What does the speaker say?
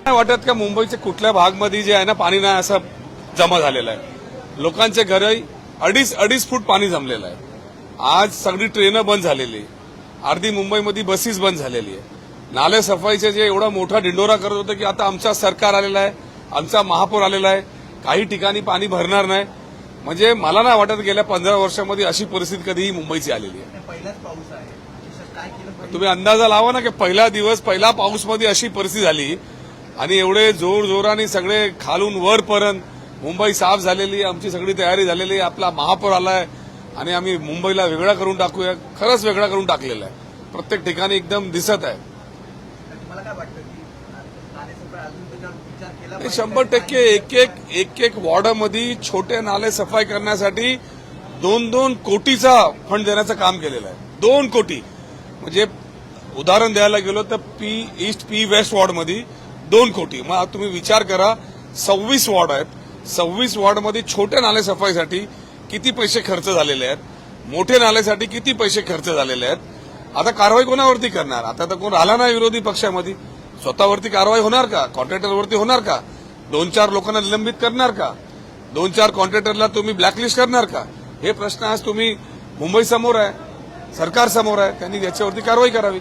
नाही वाटत का मुंबईच्या कुठल्या भागमध्ये जे आहे ना पाणी नाही असं जमा झालेलं आहे. लोकांचे घरही अडीच फूट पाणी जमलेलं आहे. आज सगळी ट्रेनं बंद झालेली आहे. अर्धी मुंबईमध्ये बसेस बंद झालेली आहे. नाले सफाईचे जे एवढा मोठा ढिंडोरा करत होते की आता आमचा सरकार आलेला आहे, आमचा महापौर आलेला आहे, काही ठिकाणी पाणी भरणार नाही. म्हणजे मला नाही वाटत गेल्या 15 वर्षामध्ये अशी परिस्थिती कधीही मुंबईची आलेली आहे. पहिलाच पाऊस आहे, काय केलं पाहिजे? तुम्ही अंदाजा लावा ना की पहिला दिवस पहिला पाऊसमध्ये अशी परिस्थिती झाली आणि एवढे जोराने सगळे खालून वरपर्यंत मुंबई साफ झालेली, आमची सगळी तयारी झालेली, आपला महापौर आलाय आणि आम्ही मुंबईला वेगळा करून टाकूया. खरंच वेगळा करून टाकलेला आहे. प्रत्येक ठिकाणी एकदम दिसत आहे. तुम्हाला काय वाटतं की नालेसफाई अजून त्याच्यावर विचार केला पाहिजे? 100% एक वॉर्डामध्ये छोटे नाले सफाई करण्यासाठी 2-2 कोटीचा फंड देण्याचं काम केलेलं आहे. 2 कोटी म्हणजे उदाहरण द्यायला गेलो तर पी ईस्ट पी वेस्ट वॉर्डमध्ये 2 कोटी. मग तुम्ही विचार करा 26 वॉर्ड आहेत. 26 वॉर्डमध्ये छोट्या नाले सफाईसाठी किती पैसे खर्च झालेले आहेत, मोठे नाल्यासाठी किती पैसे खर्च झालेले आहेत. आता कारवाई कोणावरती करणार? आता तर कोण आला नाही विरोधी पक्षामध्ये. स्वतःवरती कारवाई होणार का? कॉन्ट्रॅक्टरवरती होणार का? 2-4 लोकांना निलंबित करणार का? 2-4 कॉन्ट्रॅक्टरला तुम्ही ब्लॅकलिस्ट करणार का? हे प्रश्न आज तुम्ही मुंबई समोर आहे, सरकार समोर आहे. त्यांनी याच्यावरती कारवाई करावी.